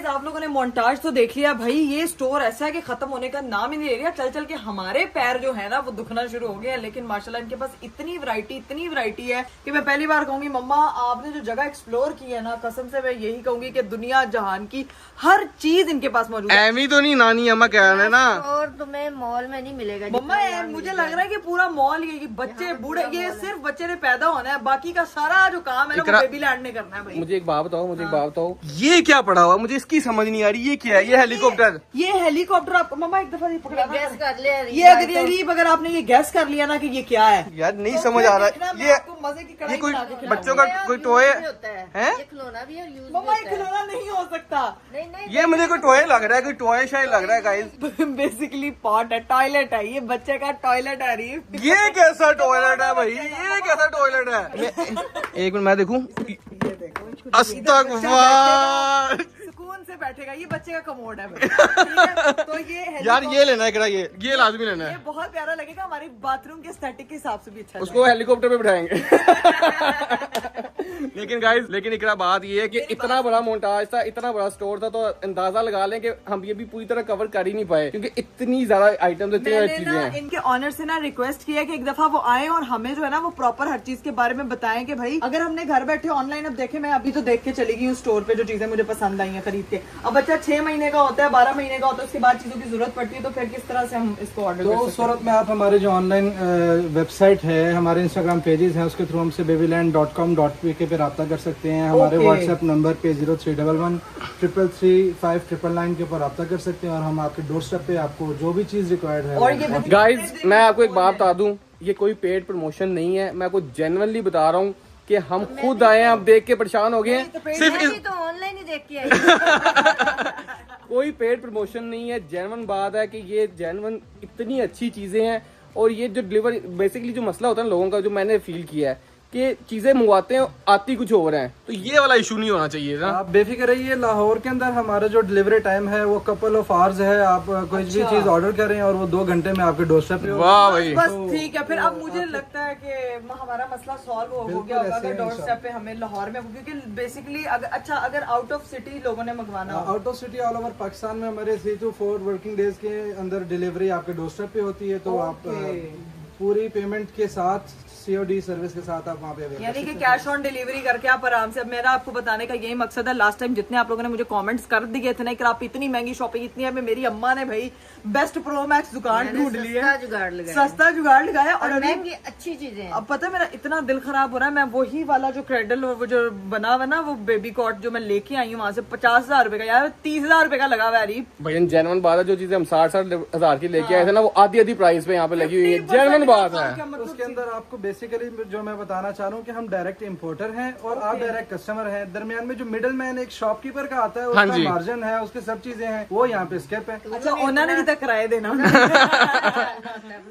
आप लोगों ने मोन्टाज तो देख लिया भाई। ये स्टोर ऐसा है कि खत्म होने का नाम ही नहीं ले रहा। चल चल के हमारे पैर जो है ना वो दुखना शुरू हो गए हैं, लेकिन माशाल्लाह इनके पास इतनी वैरायटी है कि मैं पहली बार कहूंगी मम्मा आपने जो जगह एक्सप्लोर की है ना, कसम से मैं यही कहूंगी कि दुनिया जहान की हर चीज इनके पास मौजूद है। एमी तो नहीं नानी अम्मा कह रहे हैं ना, और तुम्हें मॉल में नहीं मिलेगा मम्मा मुझे लग रहा है कि पूरा मॉल ये बच्चे बूढ़े, ये सिर्फ बच्चे ने पैदा होना है, बाकी का सारा जो काम है ना वो बेबी लैंड ने करना है भाई। मुझे एक बात बताओ, ये क्या पड़ा हुआ? मुझे इसकी समझ नहीं आ रही, ये क्या है? ये हेलीकॉप्टर? ये हेलीकॉप्टर आपको मम्मा एक दफा ये पकड़ा गैस कर ले। ये अगर आपने ये गैस कर लिया ना कि ये क्या है यार नहीं समझ आ रहा है। ये मजे की ये कोई बच्चों का कोई टॉय है? ये खिलौना भी और यूज मम्मा ये खिलौना नहीं हो सकता। नहीं ये मुझे कोई टॉय लग रहा है, कोई टॉय शायद लग रहा है गाइस। बेसिकली पॉट है, टॉयलेट है, ये बच्चे का टॉयलेट है। ये कैसा टॉयलेट है भाई? ये कैसा टॉयलेट है? एक मिनट मैं देखूं। अस्तगफुर, सुकून से बैठेगा। ये बच्चे का कमोड है भाई। ठीक है? तो यार ये लेना है, ये लाजमी लेना ये है। बहुत प्यारा लगेगा, हमारे बाथरूम के एस्थेटिक के हिसाब से भी अच्छा उसको हेलीकॉप्टर पे बिठाएंगे। लेकिन गाइस, लेकिन इकरा बात ये है कि इतना बड़ा मोन्टाज था, इतना बड़ा स्टोर था, तो अंदाजा लगा लें कि हम ये भी पूरी तरह कवर कर ही नहीं पाए, क्योंकि इतनी ज्यादा आइटम, इतनी सारी चीजें हैं। इनके ऑनर से ना रिक्वेस्ट किया कि एक दफा वो आए और हमें जो है ना वो प्रॉपर हर चीज के बारे में बताएं कि भाई अगर हमने घर बैठे ऑनलाइन, अब देखे मैं अभी तो देख के चली गई हूँ स्टोर पे जो चीजें मुझे पसंद आई हैं खरीद के। अब बच्चा 6 महीने का होता है, 12 महीने का होता है, उसके बाद चीजों की जरूरत पड़ती है, तो फिर किस तरह से हम इसको ऑर्डर कर तो सकते हैं? सूरत में आप हमारे जो ऑनलाइन वेबसाइट है, हमारे इंस्टाग्राम पेजेस हैं, उसके थ्रू हमसे babyland.com.pk पे रब्ता कर सकते हैं। हमारे व्हाट्सएप नंबर पे 0311 333 5999 के ऊपर रब्ता कर सकते हैं, और हम आपके डोर स्टेप पे आपको जो भी चीज रिक्वायर्ड है। और ये गाइस मैं आपको एक बात बता दूं, ये कोई पेड प्रमोशन नहीं है, मैं आपको जेन्युइनली बता रहा हूँ कि हम खुद आए हैं, आप देख के परेशान हो गए हैं। सिर्फ मैं भी तो ऑनलाइन ही देख के आई। कोई पेड प्रमोशन नहीं है, जेन्युइन बात है कि ये जेन्युइन इतनी अच्छी चीजें हैं। और ये जो डिलीवर बेसिकली जो मसला होता है लोगों का, जो मैंने फील किया है कि चीजें मंगवाते हैं आती कुछ और हैं, तो ये वाला इशू नहीं होना चाहिए ना। आप बेफिक्र रहिए, लाहौर के अंदर हमारा जो डिलीवरी टाइम है वो कपल ऑफ आवर्स है। आप कोई भी चीज ऑर्डर करें और वो 2 घंटे में आपके डोरस्टेप पे वाह भाई, बस ठीक है। फिर अब मुझे लगता है कि हमारा मसला सॉल्व हो गया होगा अगर डोरस्टेप पे हमें लाहौर में, क्योंकि बेसिकली अगर आउट ऑफ सिटी लोगों ने मंगवाना हो, out of city all over Pakistan में हमारे 3 to 4 वर्किंग डेज के अंदर डिलीवरी आपके डोरस्टेप पे होती है। तो आप पूरी पेमेंट के साथ COD सर्विस के साथ आप वहाँ पे available यानी कि कैश ऑन डिलीवरी करके आप आराम से। अब मेरा आपको बताने का यही मकसद है, लास्ट टाइम जितने आप लोगों ने मुझे कमेंट्स कर दिए थे ना कि आप इतनी महंगी शॉपिंग इतनी है, मेरी अम्मा ने भाई बेस्ट प्रो मैक्स दुकान ढूंढ ली है, सस्ता जुगाड़ लगाया और महंगी अच्छी चीजें हैं। अब पता है मेरा इतना दिल खराब हो रहा है, मैं वही वाला जो क्रेडल वो जो बना हुआ ना वो बेबी कॉट जो मैं लेके आई हूँ वहां से 50,000 रुपए का, यार 30,000 रुपए का लगा हुआ है। भैया जेन्युइन बात है, जो चीजें हम 60,000 की लेके आए थे ना वो आधी प्राइस पे यहाँ पे लगी हुई है, जेन्युइन बात है। उसके अंदर आपको बेसिकली जो मैं बताना चाह रहा हूँ कि हम डायरेक्ट इंपोर्टर हैं और आप डायरेक्ट कस्टमर हैं। दरमियान में जो मिडल मैन एक शॉपकीपर का आता है, उसका मार्जिन है, उसकी सब चीजें हैं, वो यहाँ पे स्केप है। अच्छा उन्होंने भी तक किराए देना।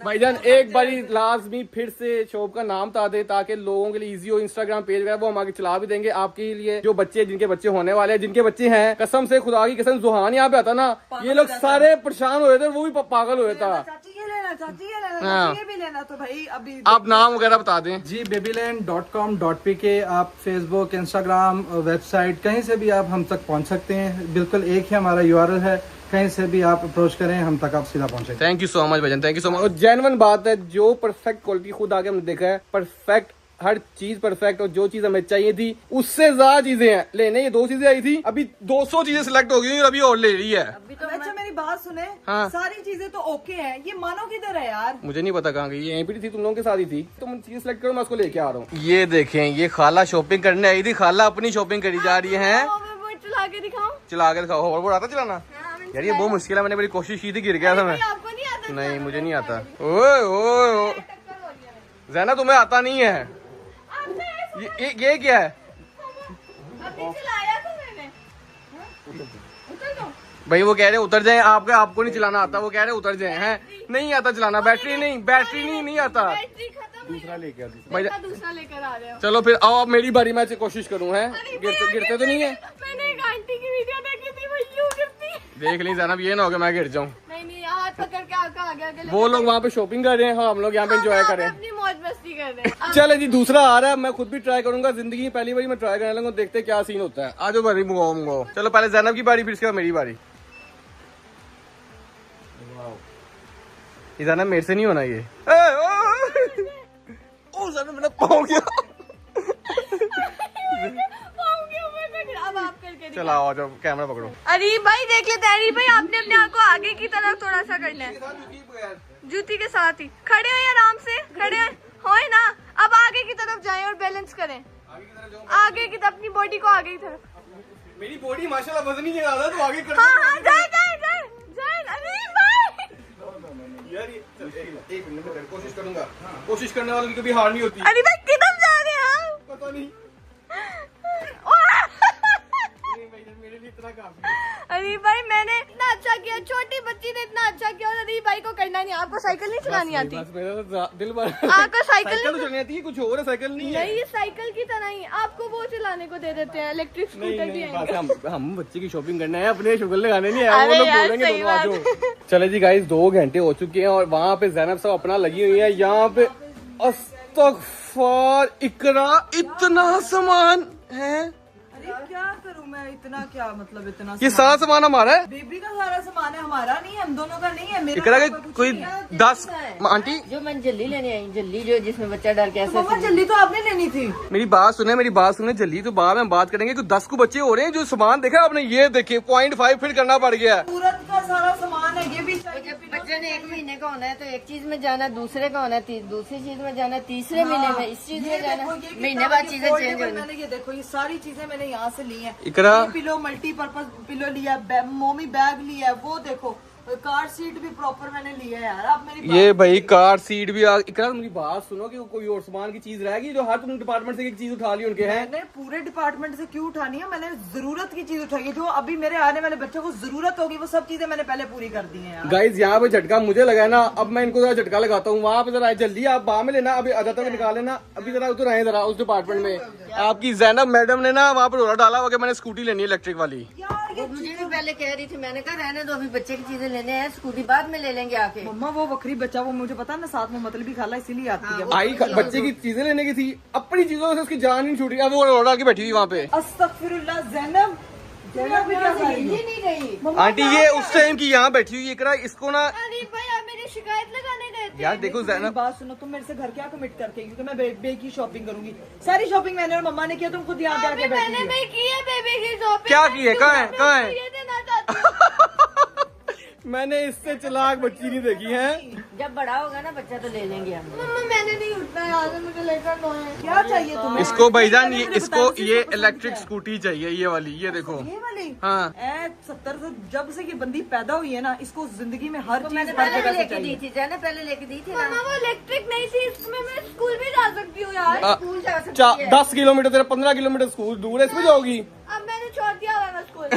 भाईजान एक बारी लाजमी फिर से शॉप का नाम बता दे ताकि लोगों के लिए इजी हो। इंस्टाग्राम पेज वगैरह वो हम आगे चला भी देंगे आपके लिए। जो बच्चे जिनके बच्चे होने वाले हैं, जिनके बच्चे हैं, कसम से खुदा की कसम जुहान यहाँ पे आता ना, ये लोग सारे परेशान हो रहे थे, वो भी पागल हो रहा था। चाची ये लेना, चाची ये लेना, चाची ये भी लेना, तो भाई अभी आप नाम वगैरह बता दें। जी babyland.com.pk, आप फेसबुक, इंस्टाग्राम, वेबसाइट कहीं से भी आप हम तक पहुंच सकते हैं। बिल्कुल एक ही हमारा URL है, कहीं से भी आप अप्रोच करें, हम तक आप सीधा पहुंचेंगे। थैंक यू सो मच भाईजान, थैंक यू सो मच। और जेन्युइन बात है, जो परफेक्ट क्वालिटी खुद आके हमने देखा है, परफेक्ट हर चीज परफेक्ट, और जो चीज हमें चाहिए थी उससे ज्यादा चीजें हैं लेने। ये 2 चीजें आई थी, अभी 200 चीजें सिलेक्ट हो गई और अभी और ले रही है। अच्छा मेरी बात सुने, हाँ। सारी चीजें तो ओके हैं, ये मानो किधर है यार? मुझे नहीं पता कहाँ गई, ये यहीं पे थी, तुम लोगों के साथ ही थी। तुम चीज सिलेक्ट करो, मैं उसको लेके आ रहा हूँ। ये देखें, ये खाला शॉपिंग करने आई थी, खाला अपनी शॉपिंग करी जा रही है। चला के दिखाओ, चला के दिखाओ। और आता चलाना यार, ये बहुत मुश्किल है, मैंने बड़ी कोशिश की थी, गिर गया था मैं। आपको नहीं आता? नहीं मुझे नहीं आता। ओए ज़ैना तुम्हें आता नहीं है। ये क्या है चलाया तो मैंने। भाई? वो कह रहे उतर जाएं, आपको नहीं चलाना आता, वो कह रहे उतर जाएं। हैं नहीं आता चलाना, बैटरी नहीं आता। दूसरा लेके भाई दूसरा लेकर आ रहे हो। चलो फिर आओ, अब मेरी बारी, मैं कोशिश करूँ। है गिरते तो नहीं है? मैंने एक आंटी की वीडियो देखी थी, वो यूं गिरती। देख ली ज़ैनब, ये ना हो गया मैं गिर जाऊँ। नहीं हाथ पकड़ के आगे वो लोग वहाँ पे शॉपिंग कर रहे हैं, हम लोग यहाँ पे एंजॉय करें, अपनी मौज मस्ती कर रहे हैं। चले जी। दूसरा आ रहा है, मैं खुद भी ट्राई करूंगा, जिंदगी में पहली बारी मैं ट्राई करने लगा, देखते क्या सीन होता है। आज बारी मंगाओ। चलो पहले ज़ैनब की बारी, फिर इसके बाद मेरी बारी। ये ज़ैनब मेरे से नहीं होना ये। ओ ज़ैनब मेरा पाँव गया। अब आप करके चलो आओ, जाओ कैमरा पकड़ो। अरे भाई देख लेते हैं, भाई आपने अपने आप को आगे की तरफ थोड़ा सा करना है, जूती के साथ ही खड़े हो, आराम से खड़े हो ना। अब आगे की तरफ जाएं और बैलेंस करें, आगे की तरफ, अपनी बॉडी को आगे की तरफ। मेरी बॉडी माशाल्लाह वजनी है ज्यादा, तो आगे कर। हाँ जाए। अरे भाई यार एक मिनट में कोशिश करूंगा। कोशिश करने वालों की कभी हार नहीं होती। अरे भाई किधर जा रहे हैं आप? पता नहीं, मेरे लिए इतना काफी है। अरे भाई मैंने इतना अच्छा किया, छोटी बच्ची ने इतना अच्छा किया, और अरे भाई को करना नहीं। आपको साइकिल नहीं चलानी आती? बस मेरा तो दिल भर। आपको साइकिल तो चलनी आती है, कुछ और है, साइकिल नहीं है। नहीं, साइकिल की तरह ही आपको वो चलाने को दे देते हैं, इलेक्ट्रिक स्कूटर भी है। हम बच्चे की शॉपिंग करना है, अपने शुगर लगाने नहीं है। वो लोग बोलेंगे दोनों आ जाओ। चले जी गाइस, 2 घंटे हो चुके हैं और वहाँ पे ज़ैनब सब अपना लगी हुई है। यहाँ पे अस्तगफार इकरा, इतना सामान है। अरे क्या करूं मैं, इतना क्या मतलब, इतना ये सारा सामान हमारा है, बेबी का सारा सामान है, हमारा नहीं है, हम दोनों का नहीं है। इकरा के कोई 10 आंटी। जो मैं जल्दी लेने आई, जल्दी जो जिसमें बच्चा डाल के ऐसे। मम्मा जल्दी तो आपने लेनी थी। मेरी बात सुने, जल्दी तो बाद में बात करेंगे। 10 को बच्चे हो रहे हैं, जो सामान देखा आपने, ये देखे 0.5 फिट करना पड़ गया। सूरत का सारा सामान है, ये भी जब बच्चे ने 1 महीने का होना है तो एक चीज में जाना, दूसरे का होना है दूसरी चीज में जाना, तीसरे महीने में इस चीज में जाना, महीने बाद चीजें चेंज होनी। मैंने ये देखो, ये सारी चीजें मैंने यहाँ से ली हैं। इकरा पिलो, मल्टीपर्पज पिलो लिया, मोमी बैग लिया है, वो देखो कार सीट भी प्रॉपर मैंने लिया है यार। आप मेरी ये भाई कार सीट भी इकरार मेरी बात सुनो कि कोई और सामान की चीज रहेगी जो हर तुम डिपार्टमेंट से एक चीज उठा ली उनके हैं। मैंने पूरे डिपार्टमेंट से क्यों उठानी है, मैंने जरूरत की चीज उठाई है। जो अभी मेरे आने वाले बच्चों को जरूरत होगी वो सब चीजें मैंने पहले पूरी कर दी है यार। गाइज यहाँ पे झटका मुझे लगा है ना, अब मैं इनको जरा झटका लगाता हूँ। वहाँ पे जरा जल्दी आप बाहर में लेना, अभी आधा तक निकाल लेना। अभी जरा उधर आए जरा उस डिपार्टमेंट में। आपकी जैनब मैडम ने ना वहाँ पे रोला डाला हुआ कि मैंने स्कूटी लेनी है इलेक्ट्रिक वाली। वो मुझे भी पहले कह रही थी, मैंने कहा रहने दो, अभी बच्चे की चीजें लेने हैं, स्कूटी बाद में ले लेंगे आके। मम्मा वो बकरी बच्चा वो मुझे पता है ना, साथ में मतलब भी खाला इसीलिए आती है। आई बच्चे की चीजें लेने की थी, अपनी चीजों से उसकी जान नहीं छूट रही। अब वो रोला डाल के बैठी हुई वहाँ पे। अस्तगफिरुल्लाह जैनब, जैनब भी क्या कर रही है? नहीं रही आंटी ये उस टाइम की यहाँ बैठी हुई है, इसको ना अरे भाई आप मेरी शिकायत लगाने गए थे। यार देखो मेरी जैनब, बात सुनो, तुम मेरे से घर क्या कमिट करके, क्योंकि मैं बेबी की शॉपिंग करूंगी। सारी शॉपिंग मैंने और मम्मा ने किया, तुम खुद यहाँ पे आके बैठी मैंने हो। भी की है बेबी की शॉपिंग। क्या की है? कहाँ है? कहाँ है? ये देना चाहती हूँ। मैंने इससे चालाक बच्ची नहीं देखी है। जब बड़ा होगा ना बच्चा तो ले लेंगे हम। मम्मा मैंने नहीं उठना यहाँ से, मुझे लेकर दो। क्या चाहिए तुम्हें? इसको भाईजान ये इलेक्ट्रिक स्कूटी चाहिए, ये वाली, ये देखो। ये वाली? हाँ 70 से जब से ये बंदी पैदा हुई है ना, इसको जिंदगी में हर चीज मैंने हर पहले जगह भी से लेके दी चाहिए। थी, जाने पहले लेके दी थी ना। वो इलेक्ट्रिक नहीं थी, इसमें मैं स्कूल भी जा सकती हूँ यार। स्कूल जा सकती है। 10 किलोमीटर तेरा 15 किलोमीटर स्कूल दूर है, इसमें जाओगी। अब मैंने छोड़ दिया हुआ है स्कूल।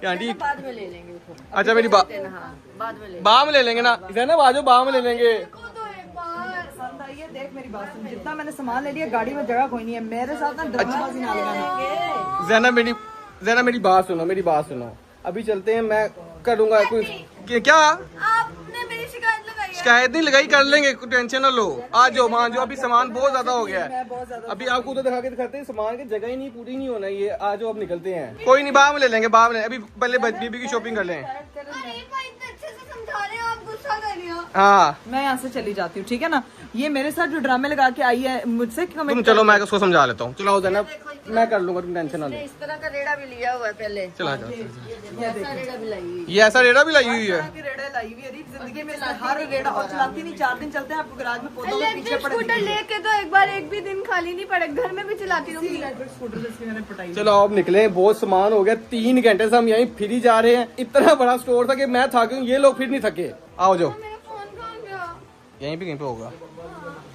आंटी बाद में ले लेंगे उसको। अच्छा मेरी बात हाँ, बाद में ले बाह में ले लेंगे ना, जैनब आ जाओ बाह में ले लेंगे। पसंद आई है? देख मेरी बात सुन, जितना मैंने सामान ले लिया गाड़ी में जगह कोई नहीं है। मेरे साथ ना ड्रामेबाजी ना लगाना। जैनब मेरी बात सुनो, मेरी बात सुनो। अभी चलते हैं, मैं करूँगा कुछ। क्या आपने मेरी शिकायत लगाई है। शिकायत नहीं लगाई, कर लेंगे, टेंशन ना लो। आ जाओ मान जाओ, अभी सामान बहुत ज्यादा हो गया है। मैं बहुत ज्यादा अभी आपको उधर दिखा के दिखाते हैं, सामान की जगह ही नहीं पूरी नहीं होना ये। आ जाओ अब निकलते हैं। कोई नहीं बाह में ले लेंगे, बाह में अभी पहले बीबी की शॉपिंग कर लें। अरे भाई इतने अच्छे से समझा रहे हैं, आप गुस्सा कर लिया। हाँ मैं यहाँ से चली जाती हूँ, ठीक है ना। ये मेरे साथ जो ड्रामे लगा के आई है मुझसे तुम चलो, मैं उसको समझा लेता हूँ। चलो जैनब मैं कर लूंगा, तुम टेंशन ना लो। इस तरह का रेड़ा भी लिया हुआ है पहले। चला जाओ। ऐसा रेड़ा भी लाई हुई है। ये ऐसा रेड़ा भी लाई हुई है। रेड़ा लाई हुई है जिंदगी में हर रेड़ा, और चलाती नहीं, 4 दिन चलते हैं। आपको गराज में पौधों के पीछे पड़े स्कूटर लेके तो एक बार एक भी दिन खाली नहीं पड़े, घर में भी चलाती रहूंगी। इलेक्ट्रिक स्कूटर जिसकी मैंने पटाई। चलो अब निकले, बहुत सामान हो गया। 3 घंटे से हम यहीं फिर ही जा रहे हैं। इतना बड़ा स्टोर था कि मैं थक गई, ये लोग फिर नहीं थके। आओ जाओ, मेरा फोन कहाँ गया? यहीं पे कहीं पे होगा।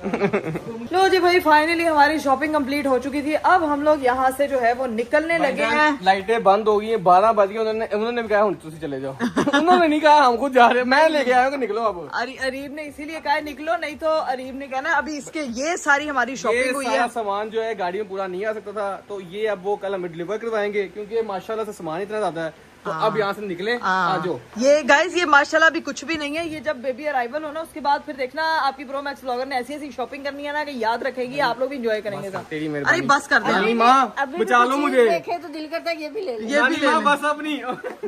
लो जी भाई, फाइनली हमारी शॉपिंग कंप्लीट हो चुकी थी। अब हम लोग यहाँ से जो है वो निकलने लगे हैं। लाइटें बंद हो गई हैं, 12 बज गए। उन्होंने भी कहा हूँ तुम चले जाओ। उन्होंने नहीं कहा हम खुद जा रहे हैं, मैं लेके आया हूँ कि निकलो अब। अरीब ने इसीलिए कहा है निकलो, नहीं तो अरीब ने कहना अभी इसके ये सारी हमारी शॉपिंग हुई सारा है। सामान जो है गाड़ी में पूरा नहीं आ सकता था, तो ये अब वो कल हमें डिलीवर करवाएंगे, क्योंकि माशाल्लाह से सामान इतना ज्यादा है। तो अब यहाँ से निकले, आ जाओ। ये गाइस ये माशाल्लाह भी कुछ भी नहीं है। ये जब बेबी अराइवल हो ना, उसके बाद फिर देखना आपकी प्रो मैक्स ब्लॉगर ने ऐसी ऐसी शॉपिंग करनी है ना कि याद रखेगी, आप लोग भी इंजॉय करेंगे साथ। तेरी अरे मेहरबानी। बस कर दे नानी माँ बचा लो मुझे। देखे तो दिल करता है ये भी ले ले। ये भी ले माँ ले। बस अपनी।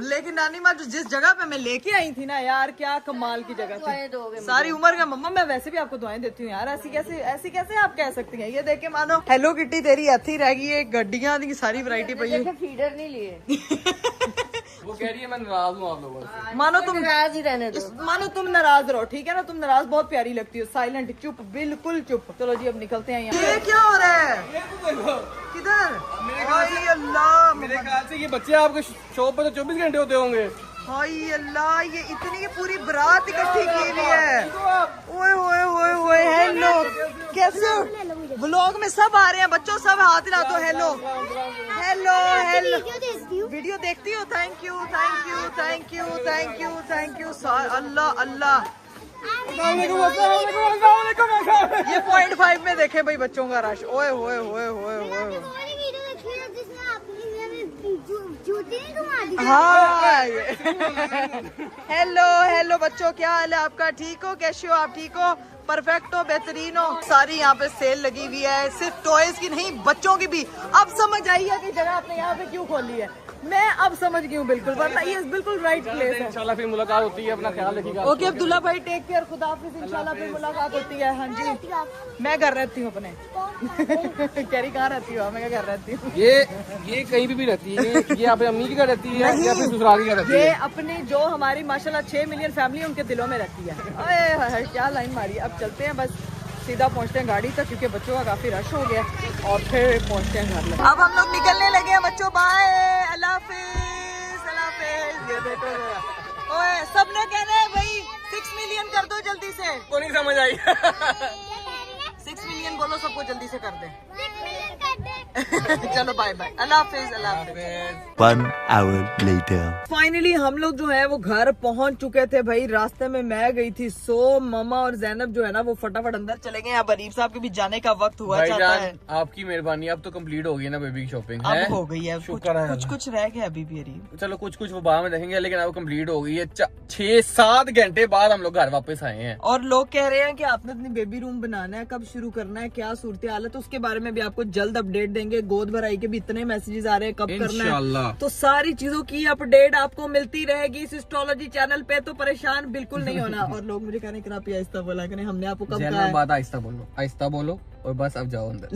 लेकिन नानी माँ जो जिस जगह पे मैं लेके आई थी ना यार, क्या कमाल की जगह दुआएं थी। दोगे मुझे। सारी उम्र का मम्मा, मैं वैसे भी आपको दुआएं देती हूँ यार। ऐसी कैसे आप कह सकती हैं। ये देख के मानो हेलो किट्टी तेरी ऐसी रह गई है, गड्डियां की सारी वैरायटी पई है। देखे फीडर नहीं लिए। वो कह रही है मैं नाराज हूँ आप लोगों से। मानो तुम नाराज ही रहने दो। मानो तुम नाराज रहो, ठीक है ना। तुम नाराज बहुत प्यारी लगती हो, साइलेंट, चुप, बिल्कुल चुप। चलो जी अब निकलते हैं यहाँ। ये क्या हो रहा है? किधर? हाय अल्लाह, मेरे ख्याल से ये बच्चे आपके शॉप पे तो 24 घंटे होते होंगे। हाय अल्लाह, ये इतनी की पूरी बारात इकट्ठी की हुई है। ओए ओए ओए ओए, हेलो कैसे हो? व्लॉग में सब आ रहे हैं बच्चों, सब हाथ हिला दो। हेलो हेलो हेलो, वीडियो देखती हो? Thank you thank you thank you thank you thank you. Allah Allah, ये 0.5 में देखे भाई बच्चों का रश। ओए ओए ओए ओए ओए, हाँ। हेलो हेलो बच्चों, क्या हाल है आपका? ठीक हो? कैसे हो आप? ठीक हो? परफेक्ट हो? बेहतरीन हो? सारी यहाँ पे सेल लगी हुई है, सिर्फ टॉयज की नहीं बच्चों की भी। अब समझ आई है कि जगह आपने यहाँ पे क्यों खोली है। मैं अब समझ गई हूँ बिल्कुल, वरना ये बिल्कुल राइट प्लेस है। इंशाल्लाह फिर मुलाकात होती है, अपना ख्याल रखिएगा। ओके अब्दुल्ला भाई, टेक केयर, खुदा हाफिज। इंशाल्लाह फिर मुलाकात होती है। हाँ जी, मैं घर रहती हूँ अपने। कैरी कहाँ रहती हो? मैं क्या घर रहती हूँ? ये कहीं भी रहती है। ये अपने अम्मी की घर रहती है या फिर ससुराल की घर रहती ये है? अपने जो हमारी माशाल्लाह 6 मिलियन फैमिली उनके दिलों में रहती है। अरे हाय हाय, क्या लाइन मारी। अब चलते हैं, बस सीधा पहुंचते हैं गाड़ी तक, क्योंकि बच्चों का काफी रश हो गया, और फिर पहुंचते हैं घर। अब हम लोग निकलने लगे हैं बच्चों। बाय, अल्लाह हाफिज, अल्लाह हाफिज। ये देखो ओए सबने कहना है भाई 6 मिलियन कर दो जल्दी से। को नहीं समझ आई 6 मिलियन बोलो सबको जल्दी से कर दे। चलो बाय बाय, अल्लाह हाफिज, अल्लाह हाफिज। 1 hour later. फाइनली हम लोग जो है वो घर पहुंच चुके थे भाई। रास्ते में मैं गई थी सो ममा और जैनब जो है ना वो फटाफट अंदर चले गए। अब अरीब साहब के भी जाने का वक्त हुआ चाहता है। आपकी मेहरबानी, अब तो कंप्लीट हो गई ना बेबी की शॉपिंग। अब हो गई है, शुक्र है। कुछ रह गया अभी भी अरीब। चलो कुछ वो बाद में देखेंगे, लेकिन अब कंप्लीट हो गई है। 6-7 घंटे बाद हम लोग घर वापस आए हैं। और लोग कह रहे हैं कि आपने अपनी बेबी रूम बनाना है, कब शुरू करना है, क्या सूरत हाल है, तो उसके बारे में भी आपको जल्द अपडेट देंगे। गोद भराई के भी इतने मैसेजेस आ रहे हैं, कब करना है, तो सारी चीजों की अपडेट आपको मिलती रहेगी इस एस्ट्रोलॉजी चैनल पे। तो परेशान बिल्कुल नहीं होना। और लोग मुझे कहने कि आप आहिस्ता बोला करें, हमने आपको कब कहा है? बात आहिस्ता बोलो और बस अब जाओ अंदर।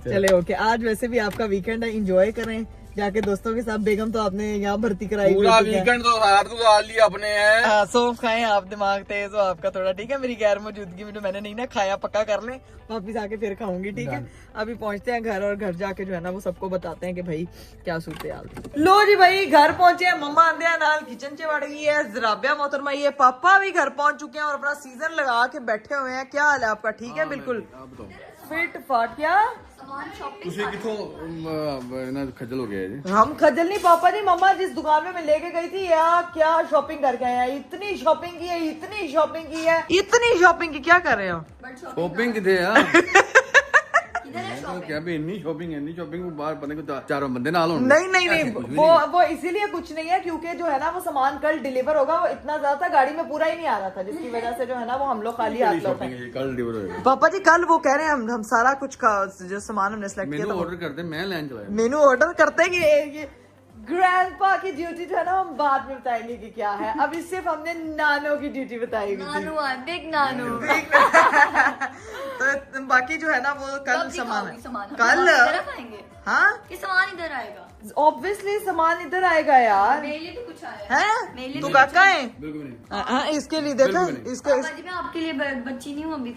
चले ओके। आज वैसे भी आपका वीकेंड है, इंजॉय करें जाके दोस्तों के साथ। बेगम तो आपने यहाँ भर्ती कराई, पूरा वीकेंड तो रात को डाल लिया अपने है। हाँ, सौंफ खाएं आप, दिमाग तेज हो आपका थोड़ा, ठीक है। मेरी गैर मौजूदगी में जो मैंने नहीं ना खाया, पक्का कर लें, वापिस आके फिर खाऊंगी, ठीक है। अभी पहुंचते हैं घर और घर जाके जो है ना वो सबको बताते हैं कि भाई क्या सूरत हाल। लो जी भाई घर पहुंचे हैं, मम्मा आंदे नाल किचन च वड़ गई है, जराबिया मोहतरमा है, पापा भी घर पहुंच चुके हैं और अपना सीजन लगा के बैठे हुए हैं। क्या हाल है आपका? ठीक है बिल्कुल फिट फाट। क्या खजल हो गया जी। हम खजल नहीं पापा जी, मम्मा जिस दुकान में मैं लेके गई थी यार क्या शॉपिंग करके आए हैं। इतनी शॉपिंग की है, इतनी शॉपिंग की है, इतनी शॉपिंग की। क्या कर रहे हो? शॉपिंग कितने यार क्या भी इतनी शॉपिंग बाहर बने को चारों बंदे नाल होंगे। नहीं वो इसीलिए कुछ नहीं है क्योंकि जो है ना वो सामान कल डिलीवर होगा। वो इतना ज्यादा था, गाड़ी में पूरा ही नहीं आ रहा था, जिसकी वजह से जो है ना वो हम लोग खाली हाथ लौटे। कल डिलीवर होगा पापा जी कल वो कह रहे हैं हम सारा कुछ का जो सामान हमने सेलेक्ट किया था ऑर्डर करते, मैं लैंड चलाया। मेनू ऑर्डर करते कि ये ग्रैंडपा की ड्यूटी जो है ना हम बाद में बताएंगे कि क्या है। अभी सिर्फ हमने नानो की ड्यूटी बताई हुई थी। बिग नानू। तो बाकी जो है ना वो कल सामान सामान कल खाएंगे। हाँ ये सामान इधर आएगा, ऑब्वियसली सामान इधर आएगा यार। मेरे लिए तो कुछ आया है तू काका है? बिल्कुल नहीं। हाँ इसके लिए देखो इसको पापा जी मैं आपके लिए बच्ची नहीं हूँ अभी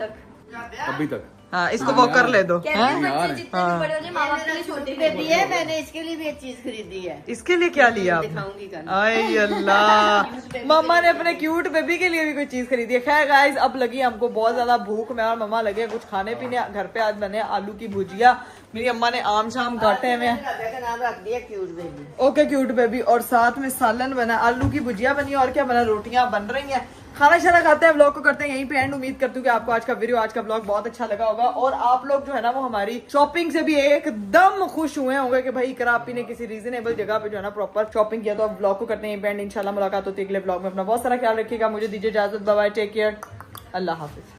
तक। हाँ इसको वो कर ले दो। कहते हैं बच्चे जितने भी बड़े हो जाए माँ बाप के लिए छोटे बेबी है, मैंने इसके लिए भी एक चीज खरीदी है, इसके लिए क्या लिया आपने? दिखाऊंगी कल। आय अल्लाह, मम्मा ने अपने क्यूट बेबी के लिए भी कोई चीज खरीदी है। खैर गाइस अब लगी हमको बहुत ज्यादा भूख। मैं और मम्मा लगे कुछ खाने पीने। घर पे आज बने आलू की भुजिया, मेरी अम्मा ने आम शाम काटे हुए हैं। का नाम रख दिया cute baby. Okay cute baby. और साथ में सालन बना, आलू की भुजिया बनी और क्या बना, रोटियां बन रही हैं। खाना शाना खाते हैं, व्लॉग को करते हैं यहीं पे एंड। उम्मीद करती हूँ कि आपको आज का वीडियो, आज का व्लॉग बहुत अच्छा लगा होगा और आप लोग जो है ना वो हमारी शॉपिंग से भी एकदम खुश हुए होंगे कि भाई इकरा आपी ने किसी रीजनेबल जगह पे जो है ना प्रॉपर शॉपिंग किया। तो अब व्लॉग को करते हैं यहीं पे एंड। इंशाल्लाह मुलाकात होती है अगले व्लॉग में। अपना बहुत सारा ख्याल रखिएगा, मुझे दीजिए इजाजत, बाय बाय, टेक केयर, अल्लाह हाफिज।